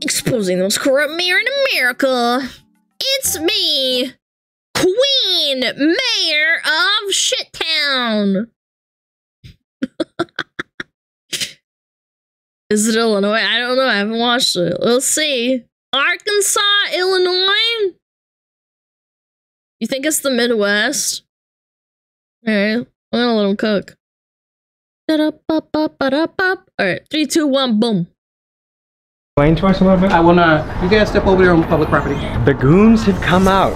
Exposing the most corrupt mayor in America. It's me, Queen Mayor of Shittown. Is it Illinois? I don't know. I haven't watched it. Let's see. Arkansas, Illinois? You think it's the Midwest? Alright, I'm gonna let him cook. Alright, 3, 2, 1, boom. Explain to us a little bit. I wanna. You guys step over there on public property. The goons have come out.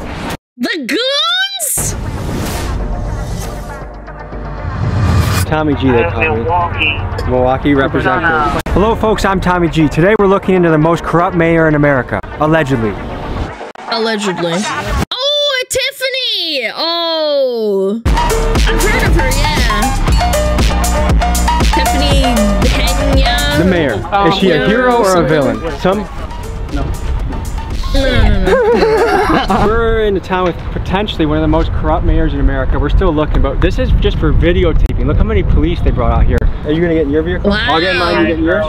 The goons? Tommy G, they call me. Milwaukee representative. Hello, folks. I'm Tommy G. Today we're looking into the most corrupt mayor in America, allegedly. Allegedly. Oh, Tiffany! Oh, I've heard of her. Yeah. Tiffany Pena. The mayor. Is she a hero or a villain? No. We're in a town with potentially one of the most corrupt mayors in America. We're still looking, but this is just for videotaping. Look how many police they brought out here. Are you gonna get in your vehicle? Wow. I'll get in mine, you get in yours?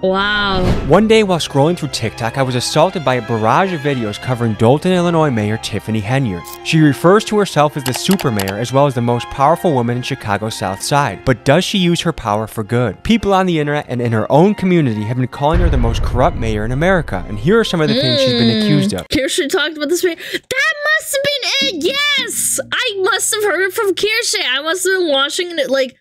Wow. One day while scrolling through TikTok, I was assaulted by a barrage of videos covering Dolton, Illinois Mayor Tiffany Henyard. She refers to herself as the super mayor as well as the most powerful woman in Chicago's South Side. But does she use her power for good? People on the internet and in her own community have been calling her the most corrupt mayor in America. And here are some of the things she's been accused of. Kirsche talked about this mayor. That must have been it. Yes! I must have heard it from Kirsche. I must have been watching it like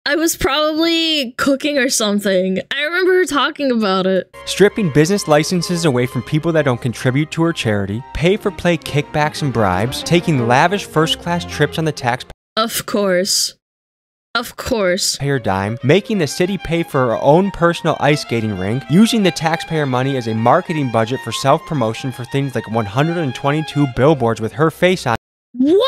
I was probably cooking or something. I remember her talking about it. Stripping business licenses away from people that don't contribute to her charity, pay-for-play kickbacks and bribes, taking lavish first-class trips on the taxpayer. Of course. Of course. Taxpayer dime, making the city pay for her own personal ice skating rink, using the taxpayer money as a marketing budget for self-promotion for things like 122 billboards with her face on. What?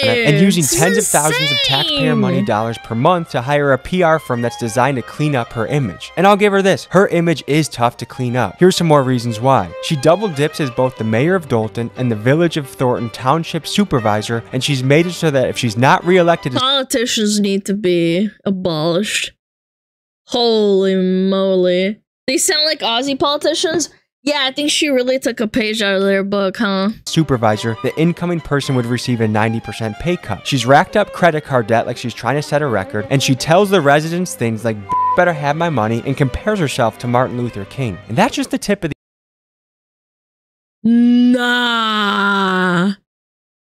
And using tens of thousands of taxpayer money dollars per month to hire a PR firm that's designed to clean up her image. And I'll give her this, her image is tough to clean up. Here's some more reasons why. She double dips as both the mayor of Dolton and the Village of Thornton Township supervisor, and she's made it so that if she's not reelected as politicians need to be abolished. Holy moly. They sound like Aussie politicians? Yeah, I think she really took a page out of their book, huh? Supervisor, the incoming person would receive a 90% pay cut. She's racked up credit card debt like she's trying to set a record, and she tells the residents things like, better have my money, and compares herself to Martin Luther King. And that's just the tip of the— Nah.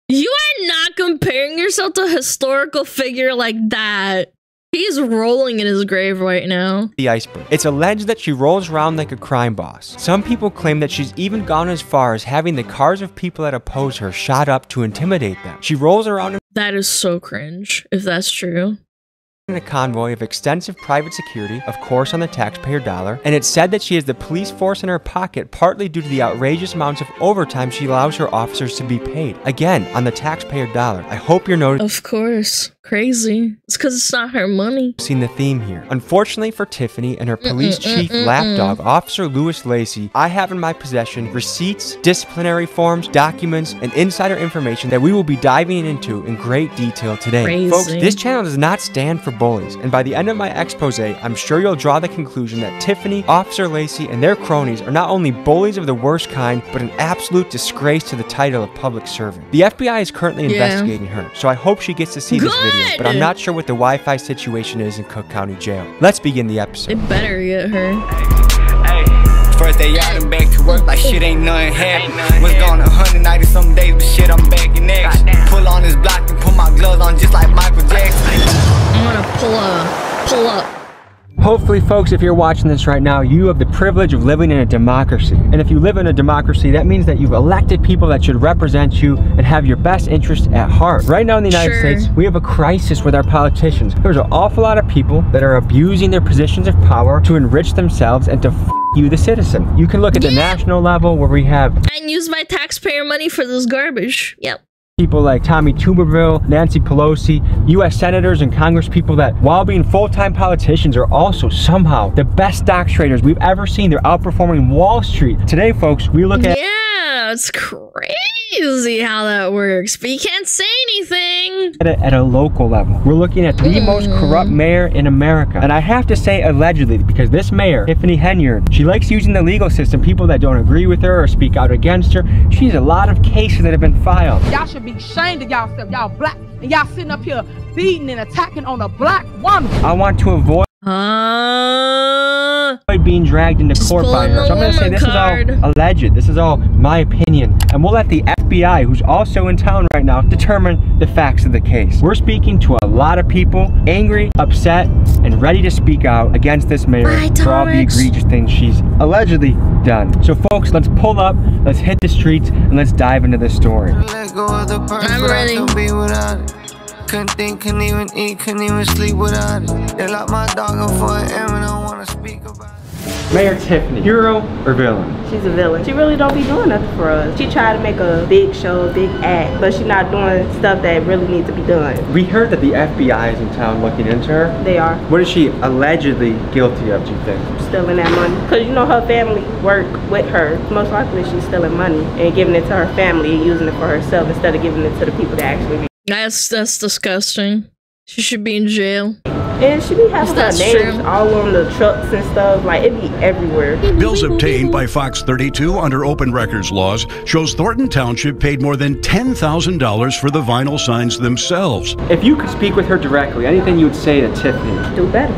You are not comparing yourself to a historical figure like that. He's rolling in his grave right now. The iceberg. It's alleged that she rolls around like a crime boss. Some people claim that she's even gone as far as having the cars of people that oppose her shot up to intimidate them. She rolls around in— That is so cringe, if that's true. in a convoy of extensive private security, of course on the taxpayer dollar, and it's said that she has the police force in her pocket partly due to the outrageous amounts of overtime she allows her officers to be paid. Again, on the taxpayer dollar. I hope you're noticing— Of course. Crazy. It's because it's not her money. Seen the theme here. Unfortunately for Tiffany and her police chief lapdog, Officer Louis Lacey, I have in my possession receipts, disciplinary forms, documents, and insider information that we will be diving into in great detail today. Crazy. Folks, this channel does not stand for bullies, and by the end of my expose, I'm sure you'll draw the conclusion that Tiffany, Officer Lacey, and their cronies are not only bullies of the worst kind, but an absolute disgrace to the title of public servant. The FBI is currently investigating her, so I hope she gets to see this video. But I'm not sure what the Wi-Fi situation is in Cook County Jail. Let's begin the episode. It better get her. First day out and back to work like shit ain't nothing happened. Was gone 190 some days, but shit I'm back in action. Pull on this block and put my gloves on just like Michael Jackson. I'm gonna pull up. Hopefully, folks, if you're watching this right now, you have the privilege of living in a democracy. And if you live in a democracy, that means that you've elected people that should represent you and have your best interests at heart. Right now in the United States, we have a crisis with our politicians. There's an awful lot of people that are abusing their positions of power to enrich themselves and to you, the citizen. You can look at the national level where we have— And use my taxpayer money for this garbage. Yep. People like Tommy Tuberville, Nancy Pelosi, U.S. senators and congresspeople that, while being full-time politicians, are also somehow the best stock traders we've ever seen. They're outperforming Wall Street. Today, folks, we look at— Yeah, it's crazy. crazy how that works, but you can't say anything. At a local level, we're looking at the most corrupt mayor in America. And I have to say allegedly, because this mayor, Tiffany Henyard, she likes using the legal system, people that don't agree with her or speak out against her. She has a lot of cases that have been filed. Y'all should be ashamed of y'all, y'all black, and y'all sitting up here beating and attacking on a black woman. I want to avoid being dragged into court by her. So I'm going to say this is all alleged. This is all my opinion. And we'll let the FBI, who's also in town right now, determine the facts of the case. We're speaking to a lot of people, angry, upset, and ready to speak out against this mayor for all the egregious things she's allegedly done. So folks, let's pull up, let's hit the streets, and let's dive into this story. I'm ready. Couldn't think, couldn't even eat, couldn't even sleep without it. They locked my dog up for an M and I don't wanna speak about it. Mayor Tiffany, hero or villain? She's a villain. She really don't be doing nothing for us. She tried to make a big show, a big act, but she's not doing stuff that really needs to be done. We heard that the FBI is in town looking into her. They are. What is she allegedly guilty of, do you think? Stealing that money. Because you know her family work with her. Most likely she's stealing money and giving it to her family and using it for herself instead of giving it to the people that actually be. That's disgusting. She should be in jail. And she be having her names all on the trucks and stuff. Like, it be everywhere. Bills obtained by Fox 32 under open records laws shows Thornton Township paid more than $10,000 for the vinyl signs themselves. If you could speak with her directly, anything you would say to Tiffany? Do better.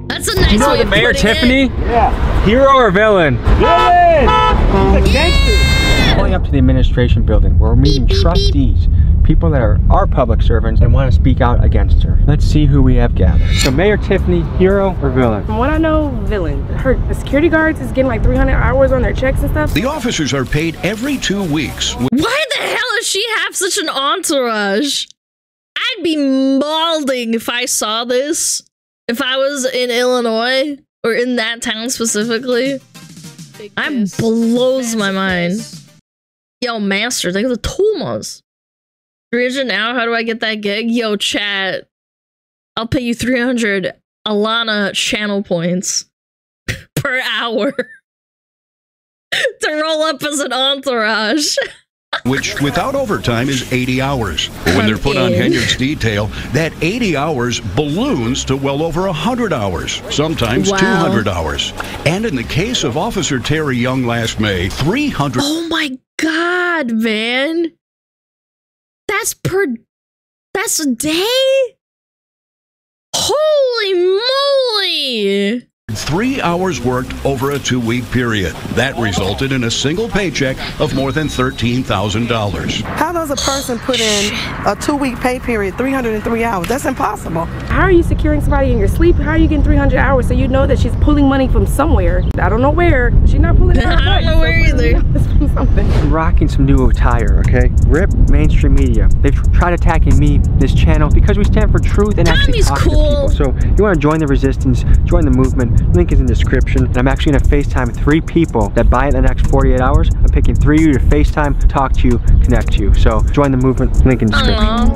That's a nice way of Mayor putting Tiffany? it. Yeah. Hero or villain? Villain! He's a gangster. Pulling up to the administration building where we're meeting trustees, people that are our public servants and want to speak out against her. Let's see who we have gathered. So Mayor Tiffany, hero or villain? From what I know, villain. Her security guards is getting like 300 hours on their checks and stuff. The officers are paid every 2 weeks. Why the hell does she have such an entourage? I'd be balding if I saw this. If I was in Illinois or in that town specifically. That blows my mind. Yo, master, they got the Thomas. 300 now, how do I get that gig? Yo, chat. I'll pay you 300 Alana channel points per hour to roll up as an entourage. Which, without overtime, is 80 hours. But when they're put on Henyard's detail, that 80 hours balloons to well over 100 hours, sometimes 200 hours. And in the case of Officer Terry Young last May, 300... Oh my God, man. That's a day? Holy moly! 3 hours worked over a 2-week period. That resulted in a single paycheck of more than $13,000. How does a person put in a 2-week pay period, 303 hours? That's impossible. How are you securing somebody in your sleep? How are you getting 300 hours so you know that she's pulling money from somewhere? I don't know where. She's not pulling it out. I don't know where either. From something. I'm rocking some new attire, okay? RIP mainstream media. They've tried attacking me, this channel, because we stand for truth and actually talk to people. So you want to join the resistance, join the movement, link is in the description. And I'm actually going to FaceTime 3 people that buy it in the next 48 hours. I'm picking 3 of you to FaceTime, talk to you, connect to you. So join the movement, link in description.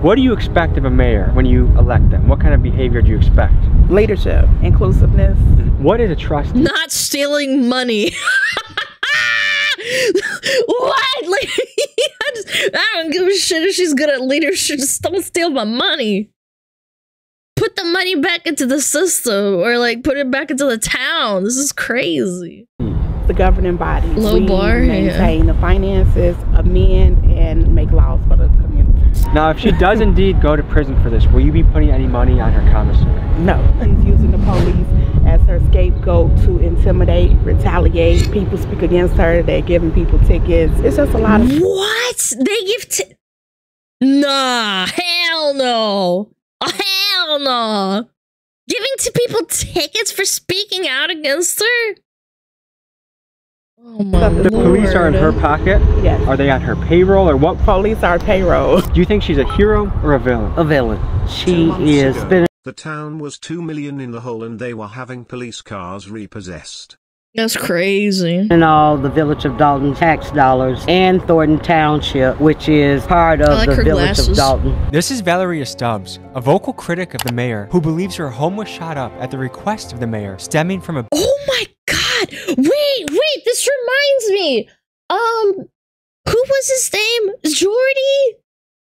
What do you expect of a mayor when you elect them? What kind of behavior do you expect? Leadership, inclusiveness. What is a trustee? Not stealing money. What? Like, I don't give a shit if she's good at leadership. Just don't steal my money. Put the money back into the system, or like put it back into the town. This is crazy. The governing body. Low bar. Maintain the finances, amend, and make laws for the community. Now, if she does indeed go to prison for this, will you be putting any money on her commissary? No. She's using the police as her scapegoat to intimidate, retaliate. People speak against her. They're giving people tickets. It's just a lot of... What? They give Nah, hell no. Oh, hell no. Giving to people tickets for speaking out against her? Oh my The police are in her pocket? Yes. Are they on her payroll, or what? Police are payroll. Do you think she's a hero or a villain? A villain. She is spinning. The town was 2 million in the hole and they were having police cars repossessed. That's crazy. And all the Village of Dalton tax dollars and Thornton Township, which is part of the Village of Dalton. This is Valeria Stubbs, a vocal critic of the mayor who believes her home was shot up at the request of the mayor, stemming from a... Oh my God! god! Wait, this reminds me. Who was his name? Jordy?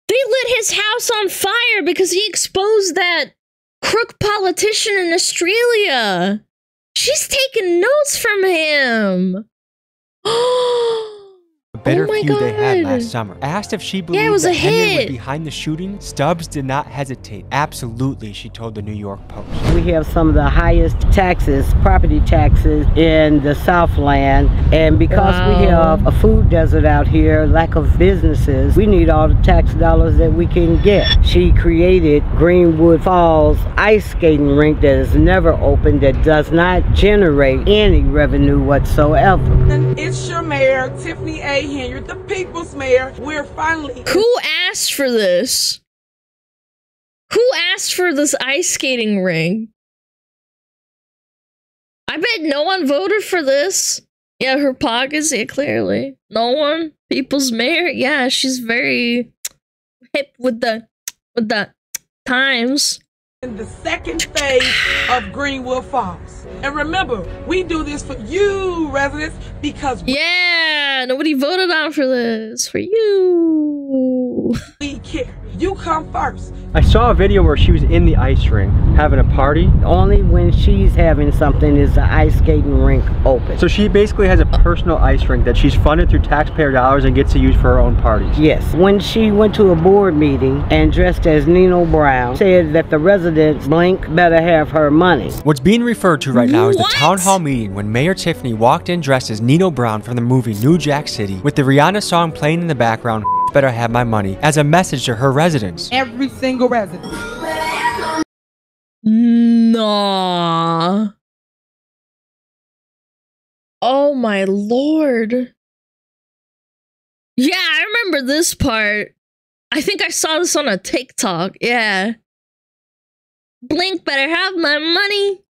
They lit his house on fire because he exposed that crook politician in Australia. She's taking notes from him. A bitter feud they had last summer. Asked if she believed that Henry was behind the shooting, Stubbs did not hesitate. Absolutely, she told the New York Post. We have some of the highest taxes, property taxes in the Southland, and because we have a food desert out here, lack of businesses, we need all the tax dollars that we can get. She created Greenwood Falls ice skating rink that is never open, that does not generate any revenue whatsoever. It's your mayor, Tiffany A. Henry, the people's mayor. We're finally... Who asked for this? Who asked for this ice skating ring? I bet no one voted for this. Yeah, her pockets, yeah, clearly. No one? People's mayor? Yeah, she's very hip with the times. In the second phase of Greenwood Falls. And remember, we do this for you, residents, because nobody voted on for this. For you. We care. You come first. I saw a video where she was in the ice rink having a party. Only when she's having something is the ice skating rink open. So she basically has a personal ice rink that she's funded through taxpayer dollars and gets to use for her own parties. Yes. When she went to a board meeting and dressed as Nino Brown, said that the residents blink better have her money. What's being referred to right now is the town hall meeting when Mayor Tiffany walked in dressed as Nino Brown from the movie New Jack City with the Rihanna song playing in the background, better have my money, as a message to her residents. Every single resident. Nah. Oh my lord. Yeah, I remember this part. I think I saw this on a TikTok. Yeah. Blink better have my money.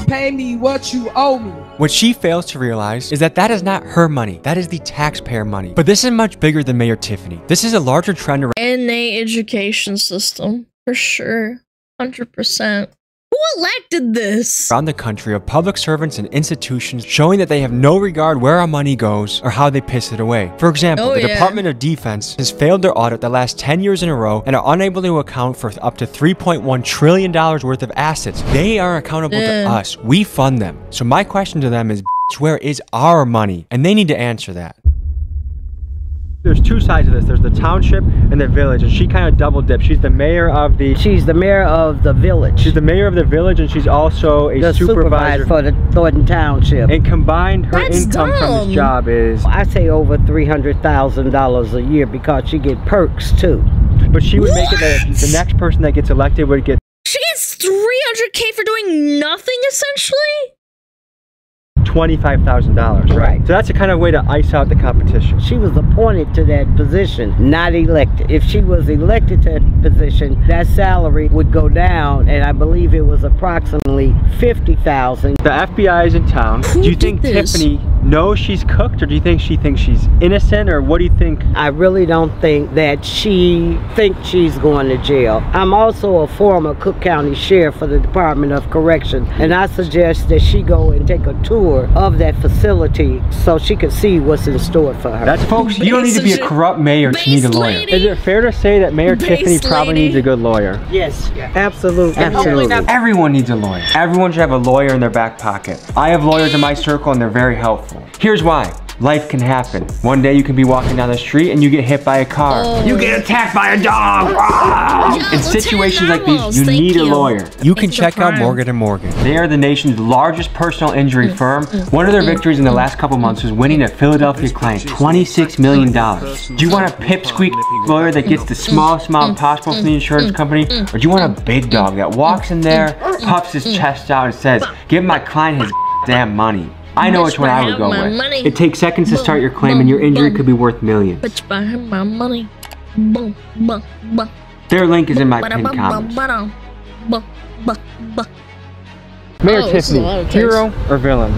Pay me what you owe me. What she fails to realize is that that is not her money. That is the taxpayer money. But this is much bigger than Mayor Tiffany. This is a larger trend around NA education system. For sure. 100%. Who elected this? Around the country of public servants and institutions showing that they have no regard where our money goes or how they piss it away. For example, the Department of Defense has failed their audit the last 10 years in a row and are unable to account for up to $3.1 trillion worth of assets. They are accountable to us. We fund them. So my question to them is, where is our money? And they need to answer that. There's two sides of this. There's the township and the village, and she kind of double dips. She's the mayor of the... She's the mayor of the village. She's the mayor of the village, and she's also a supervisor for the Thornton Township. And combined, her income from this job is... I say over $300,000 a year because she get perks too. But she would make it that the next person that gets elected would get... She gets $300K for doing nothing, essentially? $25,000, right? So that's a kind of way to ice out the competition. She was appointed to that position, not elected. If she was elected to that position, that salary would go down, and I believe it was approximately $50,000. The FBI is in town. Do you think Tiffany knows she's cooked, or do you think she thinks she's innocent, or what do you think? I really don't think that she thinks she's going to jail. I'm also a former Cook County Sheriff for the Department of Correction, and I suggest that she go and take a tour of that facility so she could see what's in store for her. That's, folks, you don't need to be a corrupt mayor to need a lawyer. Is it fair to say that Mayor Tiffany probably needs a good lawyer? Yes, absolutely. Absolutely. Everyone needs a lawyer. Everyone should have a lawyer in their back pocket. I have lawyers in my circle and they're very helpful. Here's why. Life can happen. One day you can be walking down the street and you get hit by a car. You get attacked by a dog. In situations like these, you need a lawyer. You can check out Morgan & Morgan. They are the nation's largest personal injury firm. One of their victories in the last couple months was winning a Philadelphia client $26 million. Do you want a pipsqueak lawyer that gets the smallest amount possible from the insurance company? Or do you want a big dog that walks in there, puffs his chest out and says, give my client his damn money? I know which one I would go with. It takes seconds to start your claim and your injury could be worth millions. Their link is in my pinned comments. Mayor Tiffany, hero or villain?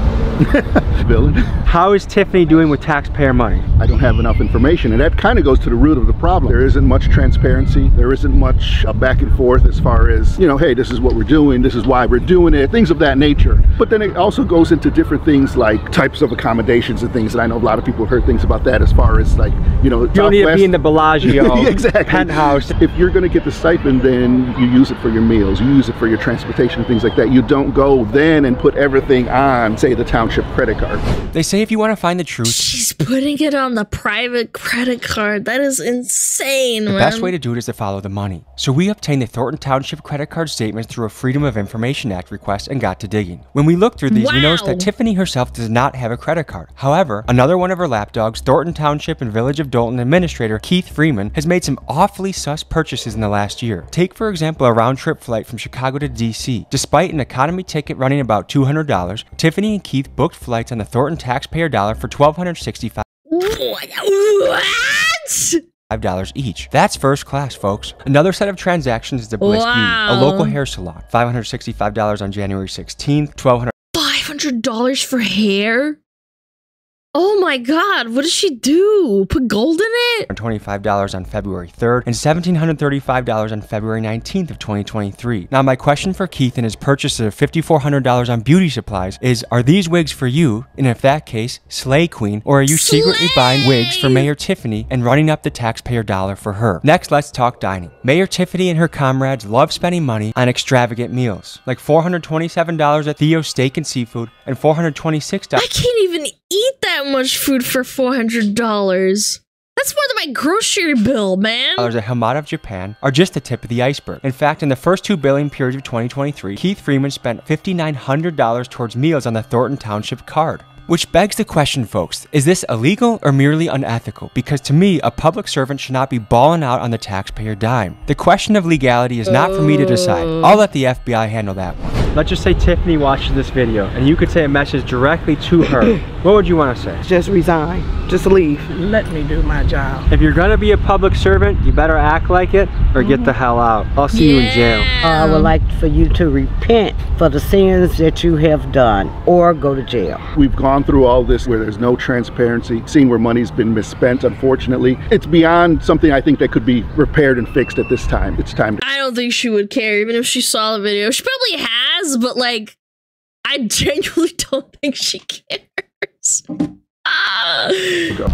Villain. How is Tiffany doing with taxpayer money? I don't have enough information, and that kind of goes to the root of the problem. There isn't much transparency. There isn't much back and forth as far as, you know, hey, this is what we're doing, this is why we're doing it, things of that nature. But then it also goes into different things like types of accommodations and things, and I know a lot of people have heard things about that as far as, like, you know, you don't need to be in the Bellagio exactly. penthouse. If you're going to get the stipend, then you use it for your meals, you use it for your transportation, things like that. You don't go then and put everything on, say, the township credit card. They say if you want to find the truth, she's putting it on the private credit card. That is insane, the man. best way to do it is to follow the money. So we obtained the Thornton Township credit card statements through a Freedom of Information Act request and got to digging. When we looked through these, we noticed that Tiffany herself does not have a credit card. However, another one of her lapdogs, Thornton Township and Village of Dolton Administrator Keith Freeman, has made some awfully sus purchases in the last year. Take, for example, a round-trip flight from Chicago to DC. Despite an economy ticket running about $200, Tiffany and Keith booked flights on the Thornton taxpayer dollar for $1,265. What? $5 each. That's first class, folks. Another set of transactions is the Bliss Beauty, a local hair salon. $565 on January 16th, $500 for hair? Oh my God, what does she do? Put gold in it? $25 on February 3rd and $1,735 on February 19th of 2023. Now, my question for Keith and his purchase of $5,400 on beauty supplies is, are these wigs for you? And if that case, slay queen, or are you secretly buying wigs for Mayor Tiffany and running up the taxpayer dollar for her? Next, let's talk dining. Mayor Tiffany and her comrades love spending money on extravagant meals, like $427 at Theo's Steak and Seafood and $426. I can't even eat that much food for $400. That's more than my grocery bill, man. At Hamada of Japan are just the tip of the iceberg. In fact, in the first 2 billing periods of 2023, Keith Freeman spent $5,900 towards meals on the Thornton Township card. Which begs the question, folks, is this illegal or merely unethical? Because to me, a public servant should not be balling out on the taxpayer dime. The question of legality is not for me to decide. I'll let the FBI handle that one. Let's just say Tiffany watches this video and you could say a message directly to her. What would you want to say? Just resign. Just leave. Let me do my job. If you're gonna be a public servant, you better act like it or get the hell out. I'll see you in jail. I would like for you to repent for the sins that you have done or go to jail. We've gone through all this where there's no transparency, seeing where money's been misspent, unfortunately. It's beyond something I think that could be repaired and fixed at this time. It's time to— I don't think she would care, even if she saw the video. She probably has, but like, I genuinely don't think she cares.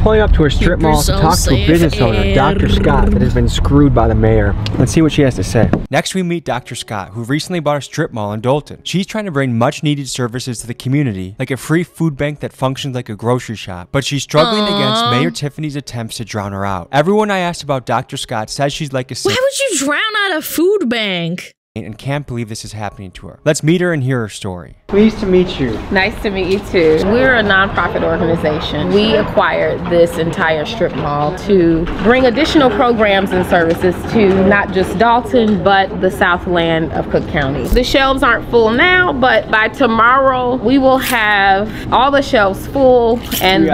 Pulling up to a strip mall to talk to a business owner, Dr. Scott, that has been screwed by the mayor. Let's see what she has to say. Next, we meet Dr. Scott, who recently bought a strip mall in Dolton. She's trying to bring much needed services to the community, like a free food bank that functions like a grocery shop, but she's struggling against Mayor Tiffany's attempts to drown her out. Everyone I asked about Dr. Scott says she's like a— Why would you drown out a food bank? And can't believe this is happening to her. Let's meet her and hear her story. Pleased to meet you. Nice to meet you too. We're a nonprofit organization. We acquired this entire strip mall to bring additional programs and services to not just Dolton, but the Southland of Cook County. The shelves aren't full now, but by tomorrow we will have all the shelves full, and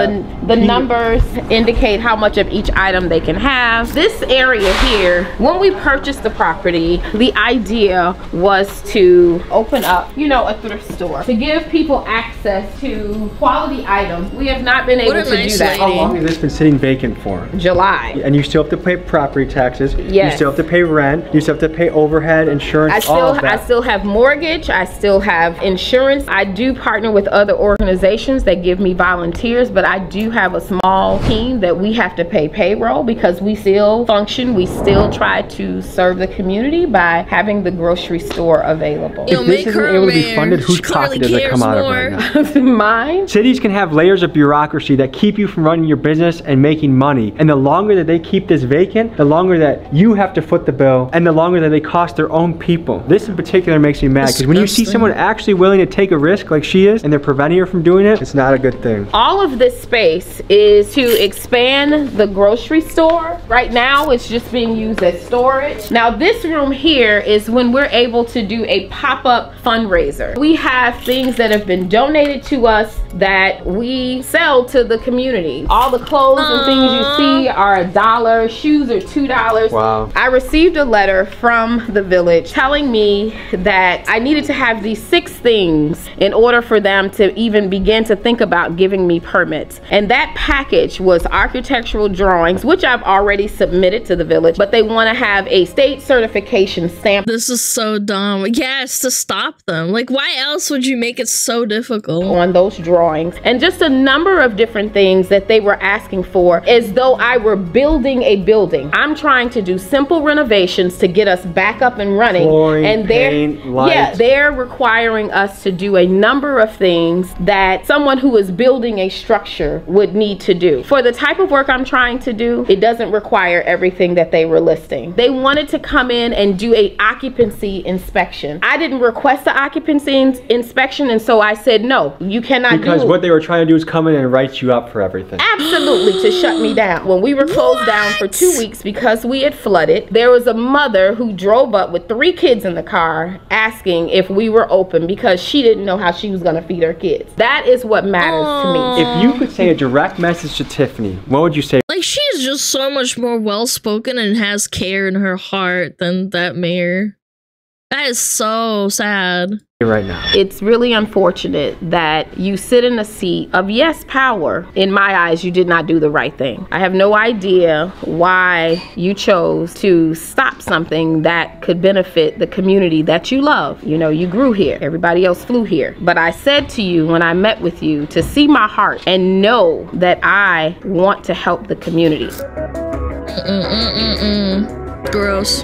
the numbers indicate how much of each item they can have. This area here, when we purchased the property, the idea was to open up, you know, a thrift store to give people access to quality items. We have not been able to do that. How long has this been sitting vacant for? July. And you still have to pay property taxes. Yes. You still have to pay rent. You still have to pay overhead, insurance, all of that. I still have mortgage. I still have insurance. I do partner with other organizations that give me volunteers, but I do have a small team that we have to pay payroll because we still function. We still try to serve the community by having the grocery store available. If this isn't able to be funded, whose pocket does it come out of right now? Mine. Cities can have layers of bureaucracy that keep you from running your business and making money. And the longer that they keep this vacant, the longer that you have to foot the bill, and the longer that they cost their own people. This in particular makes me mad, because when you see someone actually willing to take a risk like she is, and they're preventing her from doing it, it's not a good thing. All of this space is to expand the grocery store. Right now, it's just being used as storage. Now, this room here is when when we're able to do a pop-up fundraiser. We have things that have been donated to us that we sell to the community. All the clothes and things you see are $1, shoes are $2. Wow. I received a letter from the village telling me that I needed to have these 6 things in order for them to even begin to think about giving me permits. And that package was architectural drawings, which I've already submitted to the village, but they want to have a state certification stamp. This is so dumb. Yes, to stop them. Like, why else would you make it so difficult? On those drawings, and just a number of different things that they were asking for, as though I were building a building. I'm trying to do simple renovations to get us back up and running. Flooring, and paint, lights. they're requiring us to do a number of things that someone who is building a structure would need to do. For the type of work I'm trying to do, it doesn't require everything that they were listing. They wanted to come in and do a occupancy inspection. I didn't request the occupancy inspection, and so I said no, you cannot do it. Because what they were trying to do is come in and write you up for everything. Absolutely, to shut me down. When we were closed down for 2 weeks because we had flooded, there was a mother who drove up with 3 kids in the car asking if we were open because she didn't know how she was going to feed her kids. That is what matters to me. If you could say a direct message to Tiffany, what would you say? Like, she's just so much more well-spoken and has care in her heart than that mayor. That is so sad. Right now. It's really unfortunate that you sit in a seat of yes power. In my eyes, you did not do the right thing. I have no idea why you chose to stop something that could benefit the community that you love. You know, you grew here. Everybody else flew here. But I said to you when I met with you to see my heart and know that I want to help the community. Gross.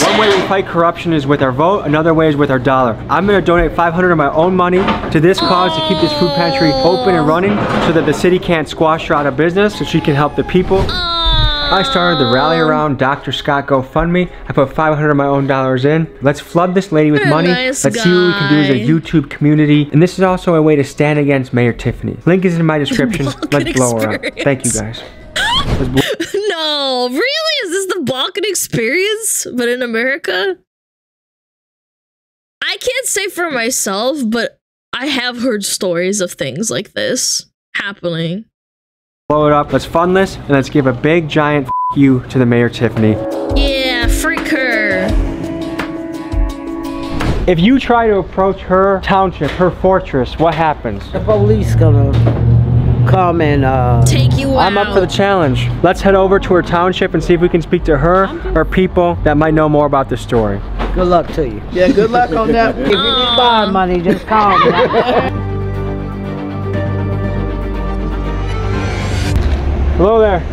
One way we fight corruption is with our vote, another way is with our dollar. I'm gonna donate $500 of my own money to this cause to keep this food pantry open and running so that the city can't squash her out of business, so she can help the people. I started the Rally Around Dr. Scott GoFundMe. I put $500 of my own dollars in. Let's flood this lady with money. Nice Let's see what we can do as a YouTube community. And this is also a way to stand against Mayor Tiffany. Link is in my description. Let's blow her up. Thank you guys. No, really? Is this the Balkan experience, but in America? I can't say for myself, but I have heard stories of things like this happening. Blow it up. Let's fund this, and let's give a big giant f you to the Mayor Tiffany. Yeah, freak her. If you try to approach her township, her fortress, what happens? The police gonna come and take you out. I'm up for the challenge. Let's head over to her township and see if we can speak to her or people that might know more about this story. Good luck to you. Yeah, good luck on that. If you need bond money, just call me. Hello there.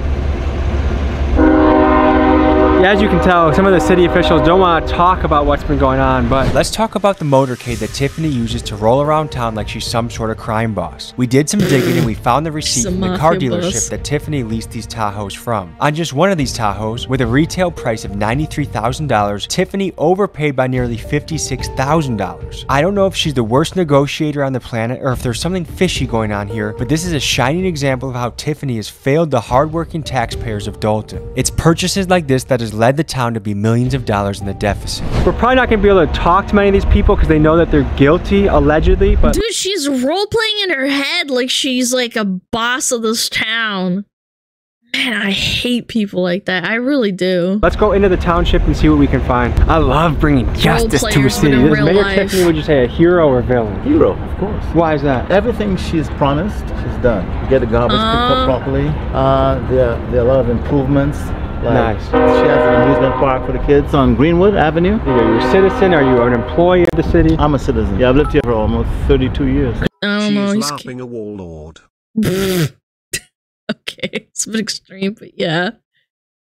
Yeah, as you can tell, some of the city officials don't want to talk about what's been going on, but let's talk about the motorcade that Tiffany uses to roll around town like she's some sort of crime boss. We did some digging and we found the receipt from the car dealership that Tiffany leased these Tahoes from. On just one of these Tahoes, with a retail price of $93,000, Tiffany overpaid by nearly $56,000. I don't know if she's the worst negotiator on the planet or if there's something fishy going on here, but this is a shining example of how Tiffany has failed the hardworking taxpayers of Dalton. It's purchases like this that has led the town to be millions of dollars in the deficit. We're probably not going to be able to talk to many of these people because they know that they're guilty, allegedly, but... Dude, she's role-playing in her head like she's like a boss of this town. Man, I hate people like that. I really do. Let's go into the township and see what we can find. I love bringing justice to a city. Is Mayor Tiffany, would you say, a hero or villain? Hero, of course. Why is that? Everything she's promised, she's done. Get the garbage picked up properly. There are a lot of improvements. Like nice. She has an amusement park for the kids on Greenwood Avenue. Are you a citizen? Are you an employee of the city? I'm a citizen. Yeah, I've lived here for almost 32 years. I don't know. She's laughing a warlord. Okay, it's a bit extreme, but yeah.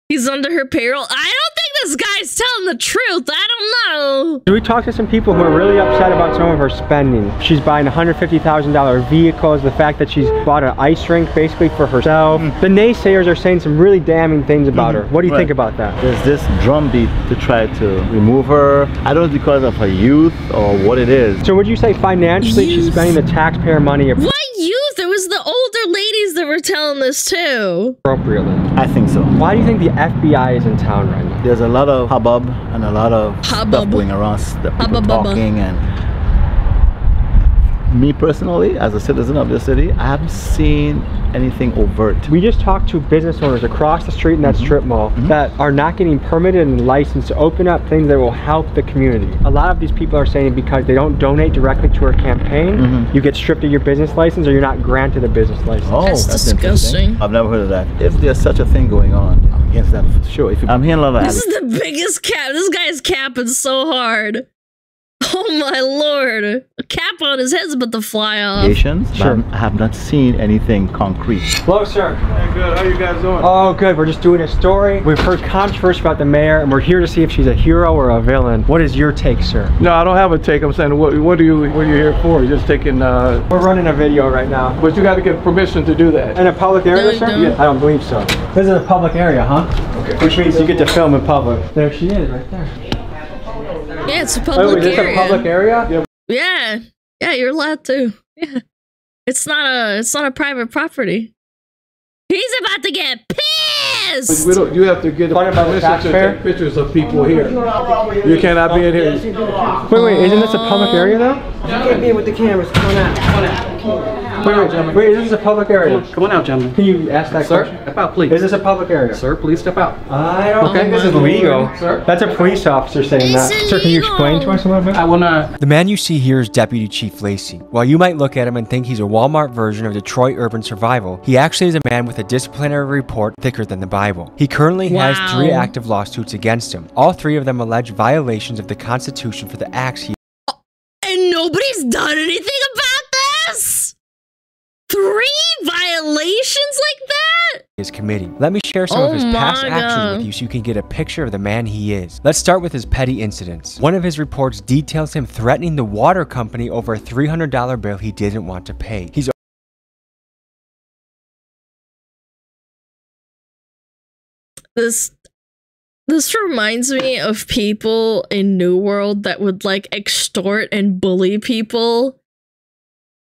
He's under her payroll. I don't think this guy's telling the truth. I don't know. We talked to some people who are really upset about some of her spending. She's buying $150,000 vehicles, the fact that she's bought an ice rink basically for herself. The naysayers are saying some really damning things about her. What do you think about that? There's this drumbeat to try to remove her. I don't know if it's because of her youth or what it is. So would you say financially she's spending the taxpayer money what youth? It was the older ladies that were telling this too. Appropriately. I think so. Why do you think the FBI is in town right now? There's a lot of hubbub and a lot of stuff going around, the people talking, and me personally, as a citizen of the city, I haven't seen anything overt. We just talked to business owners across the street in that strip mall that are not getting permitted and licensed to open up things that will help the community. A lot of these people are saying because they don't donate directly to our campaign, you get stripped of your business license or you're not granted a business license. Oh, that's disgusting. I've never heard of that. If there's such a thing going on, I'm against that for sure. I'm hearing a lot of This is the biggest cap. This guy is capping so hard. Oh my lord. A cap on his head's about to fly off. Sure. I have not seen anything concrete. Hello, sir. Hey, good. How you guys doing? Oh, good. We're just doing a story. We've heard controversy about the mayor, and we're here to see if she's a hero or a villain. What is your take, sir? No, I don't have a take. I'm saying, what are you here for? You're just taking... We're running a video right now. But you got to get permission to do that. In a public area, sir? Yeah. I don't believe so. This is a public area, huh? Okay. Which means you get to film in public. There she is, right there. Yeah, it's a public area. Is this a public area? Yeah. Yeah, you're allowed to. Yeah. It's not a private property. He's about to get pissed! You have to get permission to take pictures of people here. You cannot be in here. Wait, isn't this a public area though? You can't be in with the cameras. Come on out. Come on out. Wait, is this a public area? Come on out, gentlemen. Can you ask that question? Step out, please. Is this a public area? Sir, please step out. I don't think this is legal. Sir? That's a police officer saying that. Sir, can you explain to us a little bit? I will not. The man you see here is Deputy Chief Lacey. While you might look at him and think he's a Walmart version of Detroit Urban Survival, he actually is a man with a disciplinary report thicker than the Bible. He currently has 3 active lawsuits against him. All 3 of them allege violations of the Constitution for the acts he... And nobody's done anything about this? 3 violations like that? ...is committing. Let me share some of his past actions with you so you can get a picture of the man he is. Let's start with his petty incidents. One of his reports details him threatening the water company over a $300 bill he didn't want to pay. He's This reminds me of people in New World that would like extort and bully people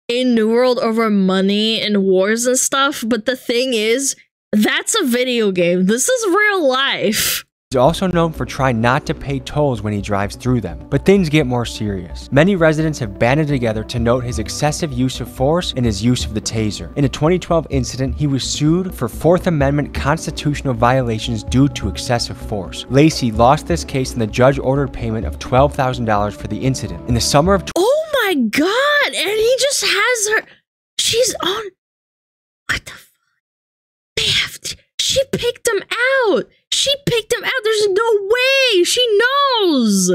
in New World over money and wars and stuff. But the thing is, that's a video game. This is real life. He's also known for trying not to pay tolls when he drives through them. But things get more serious. Many residents have banded together to note his excessive use of force and his use of the taser. In a 2012 incident, he was sued for 4th Amendment constitutional violations due to excessive force. Lacey lost this case and the judge ordered payment of $12,000 for the incident. In the summer of... Oh my god! And he just has her... She's on... What the fuck? They have to... She picked him out! She picked him out! There's no way! She knows!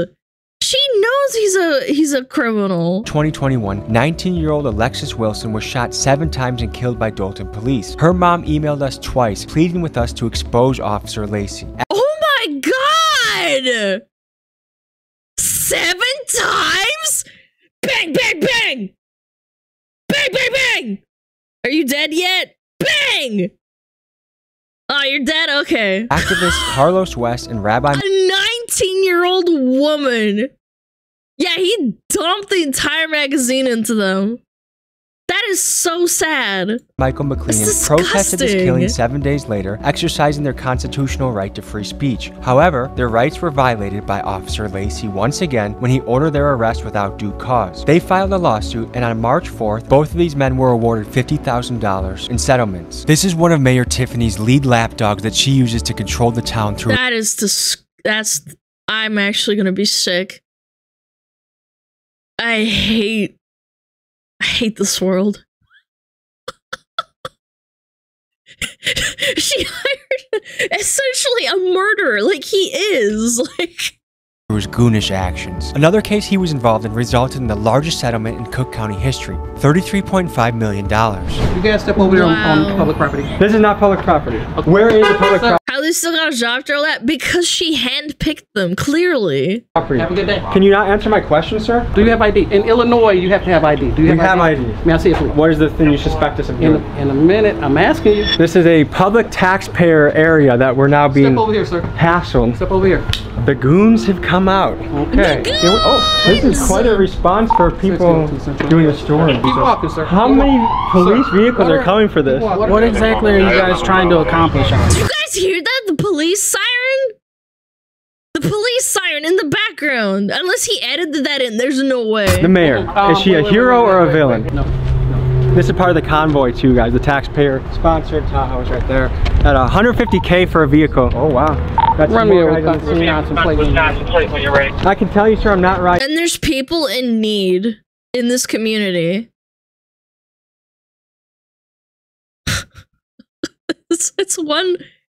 She knows he's a criminal. 2021, 19-year-old Alexis Wilson was shot 7 times and killed by Dolton police. Her mom emailed us twice, pleading with us to expose Officer Lacey. Oh my god! 7 times? Bang, bang, bang! Bang, bang, bang! Are you dead yet? Bang! Oh, you're dead? Okay. Activist Carlos West and Rabbi... A 19-year-old woman. Yeah, he dumped the entire magazine into them. That is so sad. Michael McLean protested this killing 7 days later, exercising their constitutional right to free speech. However, their rights were violated by Officer Lacey once again when he ordered their arrest without due cause. They filed a lawsuit, and on March 4th, both of these men were awarded $50,000 in settlements. This is one of Mayor Tiffany's lead lapdogs that she uses to control the town through... That is I'm actually gonna be sick. I hate this world. She hired essentially a murderer, like he is, like... his goonish actions. Another case he was involved in resulted in the largest settlement in Cook County history, $33.5 million. You guys step over there on public property. This is not public property. Okay. Where is the public property? How they still got a job for that? Because she handpicked them, clearly. Have a good day. Can you not answer my question, sir? Do you have ID? In Illinois, you have to have ID. Do you have ID? May I see it, please? What is the thing you suspect us of doing? In a minute, I'm asking you. This is a public taxpayer area that we're now being... Step over here, sir. ...hassled. Step over here. The goons have come out. Okay. Oh, this is quite a response for people doing a story. Keep walking, sir. How many police vehicles are coming for this? What exactly are you guys trying to accomplish on? You guys guys hear that? The police siren? The police siren in the background. Unless he edited that in, there's no way. The mayor. Is she a hero or a villain? No. This is part of the convoy too, guys. The taxpayer-sponsored Tahoe's right there. At $150K for a vehicle. Oh, wow. That's Run me over Wisconsin plate when you're ready. I can tell you, sir, I'm not right. And there's people in need in this community.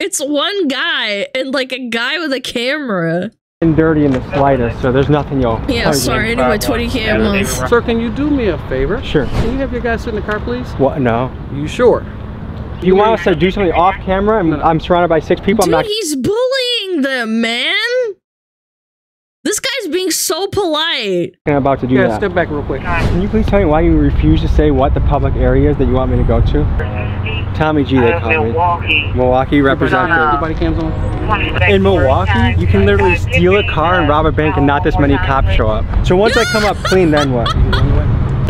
It's one guy and like a guy with a camera. And dirty in the slightest, so there's nothing you'll. Yeah, sorry. Anyway, 20K a month. Sir, can you do me a favor? Sure. Can you have your guys sit in the car, please? What? No. You sure? Do you want us to do something off camera? I'm surrounded by 6 people. Dude, I'm not. He's bullying them, man. This guy's being so polite. I'm about to do that. Step back real quick. Can you please tell me why you refuse to say what the public area is that you want me to go to? Tommy G, they call me. Milwaukee representative. Everybody cams on? In Milwaukee, you can literally steal a car and rob a bank and not this many cops show up. So once I come up clean, then what?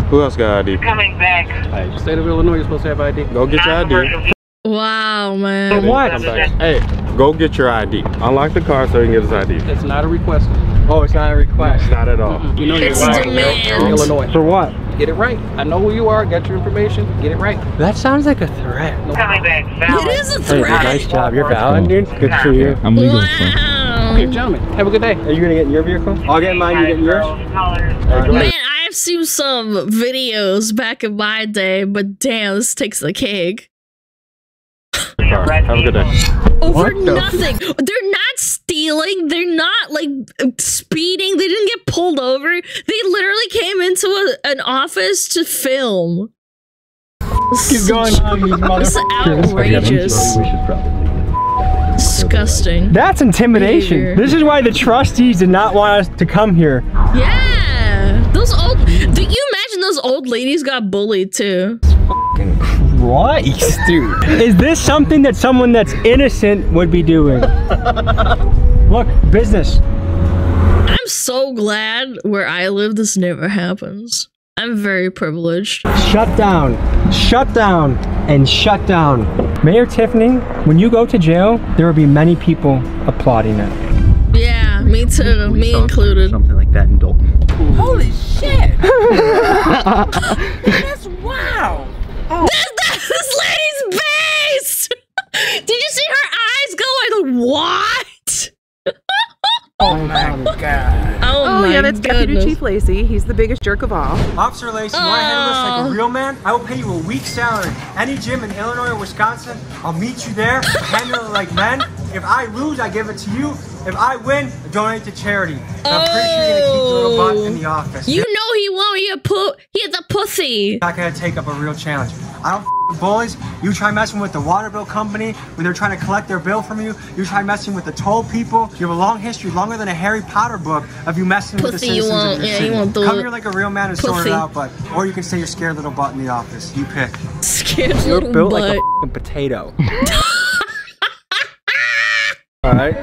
Who else got ID? Coming back. Hey, state of Illinois, you're supposed to have ID. Go get your ID. Wow, man. What? Hey, go get your ID. Unlock the car so you can get his ID. It's not a request. Oh, it's not a request. Not at all. You know you're It's a demand. Illinois. For what? Get it right. I know who you are. Got your information. Get it right. That sounds like a threat. Coming back. It is a Hey, threat. nice job. You're valid, dude. Good for you. I'm legal. Wow. Okay, gentlemen. Have a good day. Are you gonna get in your vehicle? I'll get in mine. You get in yours. Man, I've seen some videos back in my day, but damn, this takes the cake. Have a good day. Over nothing. They're not stealing. They're not like speeding. They didn't get pulled over. They literally came into an office to film. Keep going on, these This is outrageous. Disgusting. That's intimidation. Behavior. This is why the trustees did not want us to come here. Yeah. Those old. Do you imagine those old ladies got bullied too? Christ, dude. Is this something that someone that's innocent would be doing? Look, business. I'm so glad where I live this never happens. I'm very privileged. Shut down, and shut down. Mayor Tiffany, when you go to jail, there will be many people applauding it. Yeah, me too. Me included. Something like that in Dalton. Holy shit! That's wow! Oh. This lady's face! Did you see her eyes go like, what? Oh my god. Oh yeah, that's Deputy Chief Lacey. He's the biggest jerk of all. Officer Lacey, you want to handle this like a real man? I will pay you a week's salary. Any gym in Illinois or Wisconsin, I'll meet you there, handle it like men. If I lose, I give it to you. If I win, I donate to charity. And I'm pretty sure you're gonna keep your little butt in the office. You know he won't. He's a pussy. Not gonna take up a real challenge. I don't with bullies. You try messing with the water bill company when they're trying to collect their bill from you. You try messing with the toll people. You have a long history, longer than a Harry Potter book, of you messing with the citizens of your city. You won't do Come it. here like a real man and sort it out, or you can stay your scared little butt in the office. You pick. Scared You're little built butt. like a potato. All right.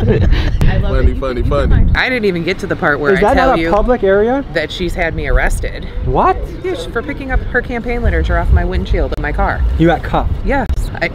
Funny. I didn't even get to the part where Is that I tell not a you public area? that she's had me arrested. What? Yeah, for picking up her campaign literature off my windshield in my car. You got cuffed. Yes.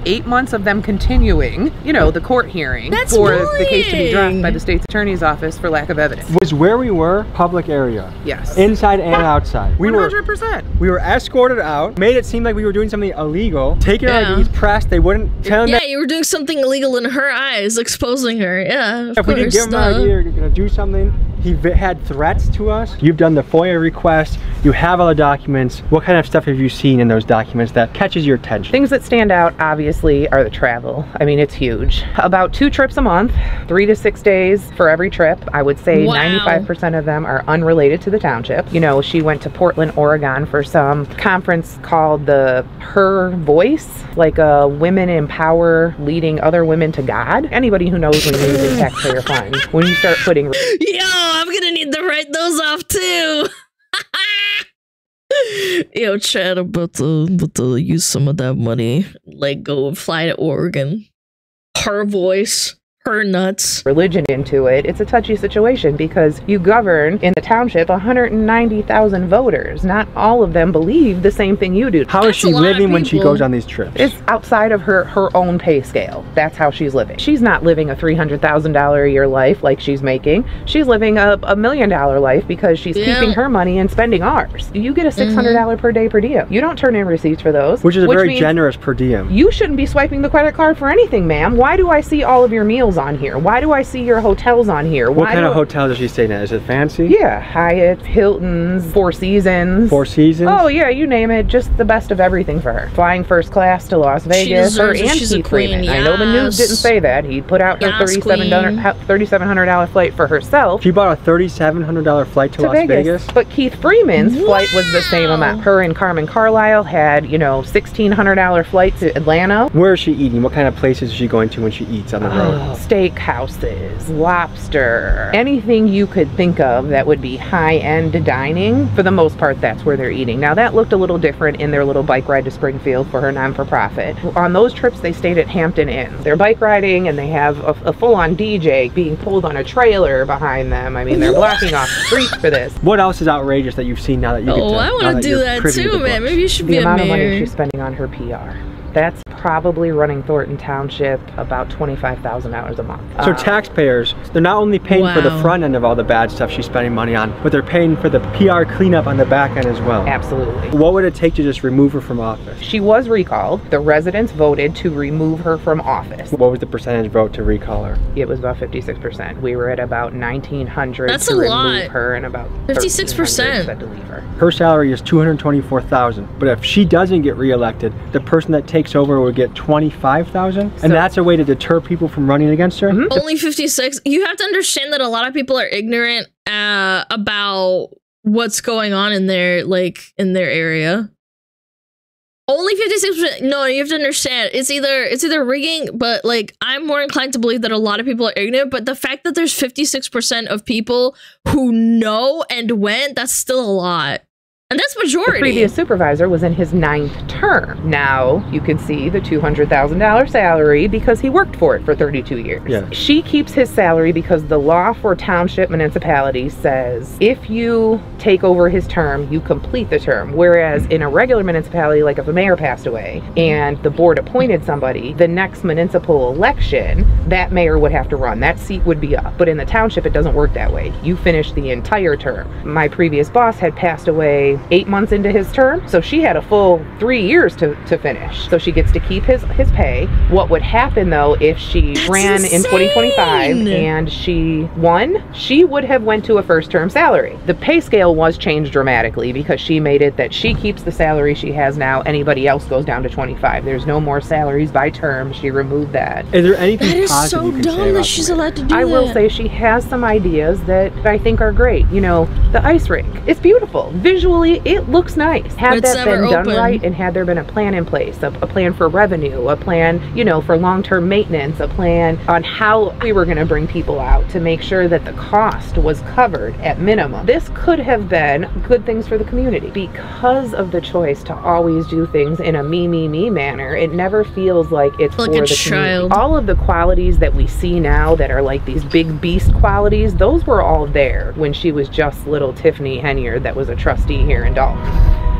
8 months of them continuing, the court hearing That's for the case to be bullying. dropped by the state's attorney's office for lack of evidence. Was where we were public area? Yes. Inside and outside. We 100%. were escorted out, made it seem like we were doing something illegal, taking our IDs, pressed, they wouldn't tell them Yeah, that you were doing something illegal in her eyes, exposing her. Yeah, of if we didn't give him an idea you're gonna do something. He had threats to us. You've done the FOIA request. You have all the documents. What kind of stuff have you seen in those documents that catches your attention? Things that stand out, obviously, are the travel. I mean, it's huge. About 2 trips a month, 3 to 6 days for every trip. I would say 95% of them are unrelated to the township. She went to Portland, Oregon for some conference called the Her Voice, like a women empower leading other women to God. Anybody who knows when you're using taxpayer funds, when you start putting... Yo, I'm gonna need to write those off too. Yo, Chad, about to use some of that money. Like, go and fly to Oregon. Her Voice. her nuts. Religion into it. It's a touchy situation because you govern in the township 190,000 voters. Not all of them believe the same thing you do. How is she living when she goes on these trips? It's outside of her own pay scale. That's how she's living. She's not living a $300,000 a year life like she's making. She's living a $1 million life because she's keeping her money and spending ours. You get a $600 per day per diem. You don't turn in receipts for those. Which is very generous per diem. You shouldn't be swiping the credit card for anything, ma'am. Why do I see all of your meals on here? Why do I see your hotels on here? What kind of hotels is she staying at? Is it fancy? Yeah, Hyatt, Hilton's, Four Seasons. Four Seasons? Oh yeah, you name it. Just the best of everything for her. Flying first class to Las Vegas. Her and Keith Freeman. Yes. I know the news didn't say that. He put out her $3,700 flight for herself. She bought a $3,700 flight to Las Vegas? But Keith Freeman's flight was the same amount. Her and Carmen Carlisle had, you know, $1,600 flight to Atlanta. Where is she eating? What kind of places is she going to when she eats on the road? Steakhouses, lobster, anything you could think of that would be high-end dining. For the most part, that's where they're eating. Now, that looked a little different in their little bike ride to Springfield for her non-for-profit. On those trips, they stayed at Hampton Inn. They're bike riding, and they have a full-on DJ being pulled on a trailer behind them. I mean, they're blocking off the streets for this. What else is outrageous that you've seen now that you get to? Oh, I want to do that too, man. Maybe you should be a mayor. The amount of money she's spending on her PR. That's probably running Thornton Township about $25,000 a month. So taxpayers, they're not only paying for the front end of all the bad stuff she's spending money on, but they're paying for the PR cleanup on the back end as well. Absolutely. What would it take to just remove her from office? She was recalled. The residents voted to remove her from office. What was the percentage vote to recall her? It was about 56%. We were at about 1,900 That's to a remove lot. her, and about 56% said to leave her. Her salary is $224,000, but if she doesn't get reelected, the person that takes over will get $25,000, and that's a way to deter people from running against her. Only 56. You have to understand that a lot of people are ignorant about what's going on in their area. Only 56%. No, you have to understand. It's either rigging, but like I'm more inclined to believe that a lot of people are ignorant. But the fact that there's 56% of people who know and went, that's still a lot. And that's majority. The previous supervisor was in his 9th term. Now you can see the $200,000 salary because he worked for it for 32 years. Yeah. She keeps his salary because the law for township municipalities says if you take over his term, you complete the term. Whereas in a regular municipality, like if a mayor passed away and the board appointed somebody, the next municipal election, that mayor would have to run. That seat would be up. But in the township, it doesn't work that way. You finish the entire term. My previous boss had passed away 8 months into his term, so she had a full 3 years to finish. So she gets to keep his pay. What would happen though if she ran in 2025 and she won? She would have went to a first term salary. The pay scale was changed dramatically because she made it that she keeps the salary she has now. Anybody else goes down to 25. There's no more salaries by term. She removed that. Is there anything that is so dumb that she's allowed to do that? I will say she has some ideas that I think are great. You know, the ice rink. It's beautiful. Visually, it looks nice. Had that been done right and had there been a plan in place, a plan for revenue, a plan, you know, for long-term maintenance, a plan on how we were going to bring people out to make sure that the cost was covered at minimum. This could have been good things for the community. Because of the choice to always do things in a me manner, it never feels like it's like for the community. All of the qualities that we see now that are like these big beast qualities, those were all there when she was just little Tiffany Henyard that was a trustee here in Dalton.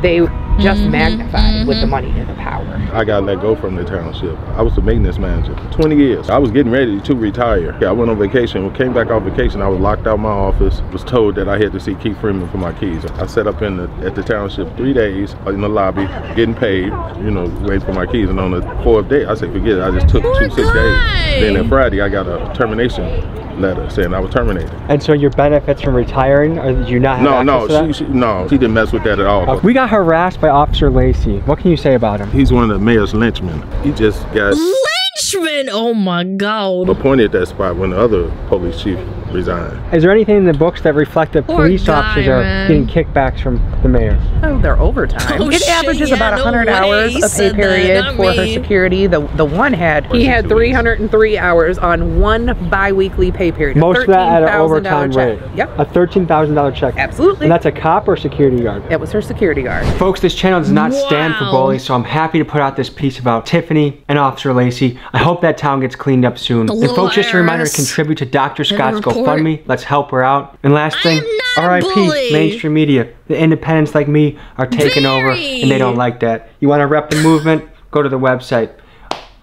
They just magnified with the money and the power. I got let go from the township. I was the maintenance manager for 20 years. I was getting ready to retire. I went on vacation, came back off vacation, I was locked out of my office, was told that I had to see Keith Freeman for my keys. I sat up at the township 3 days in the lobby, getting paid, you know, waiting for my keys, and on the 4th day, I said, forget it, I just took 2 sick days. Then on Friday, I got a termination letter saying I was terminated. And so your benefits from retiring, or did you not have access to that? She didn't mess with that at all. We got harassed by Officer Lacey. What can you say about him? He's one of the mayor's lynchmen. He just got lynchman. Oh my God. appointed that spot when the other police chief resign. Is there anything in the books that reflect that police officers are getting kickbacks from the mayor? Oh, they're overtime. It averages about 100 hours of pay period for her security. The one he had 303 hours on one bi-weekly pay period. Most of that at an overtime rate. Yep. A $13,000 check. Absolutely. And that's a cop or security guard? It was her security guard. Folks, this channel does not stand for bullies, so I'm happy to put out this piece about Tiffany and Officer Lacey. I hope that town gets cleaned up soon. And folks, just a reminder to contribute to Dr. Scott's GoFundMe. Let's help her out. And last thing, RIP mainstream media. The independents like me are taking over, and they don't like that. You want to rep the movement? Go to the website.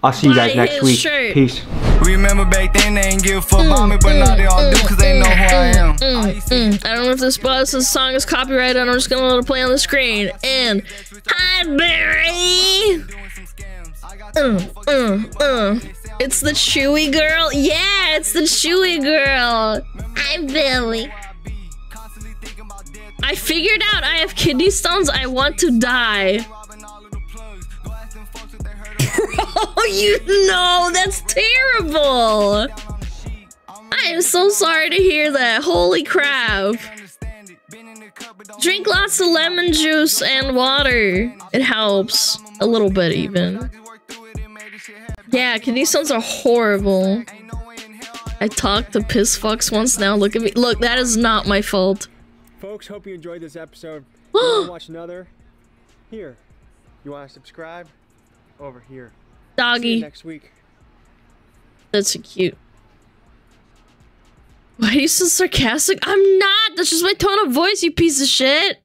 I'll see you guys next week. Peace. Remember back then they ain't give a fuck about me, but now they all do cause they know who I am. I don't know if this song is copyrighted. I'm just gonna let it play on the screen. And hi Barry. It's the Chewy girl. Yeah, it's the Chewy girl. Hi Billy. I figured out I have kidney stones. I want to die. Bro, you know, that's terrible. I am so sorry to hear that. Holy crap. Drink lots of lemon juice and water. It helps. A little bit even. Yeah, kidney stones are horrible. I talked to piss fucks once now. Look at me. Look, that is not my fault. Folks, hope you enjoyed this episode. You want to watch another? Here. You want to subscribe? Over here. Doggy. See you next week. That's so cute. Why are you so sarcastic? I'm not! That's just my tone of voice, you piece of shit!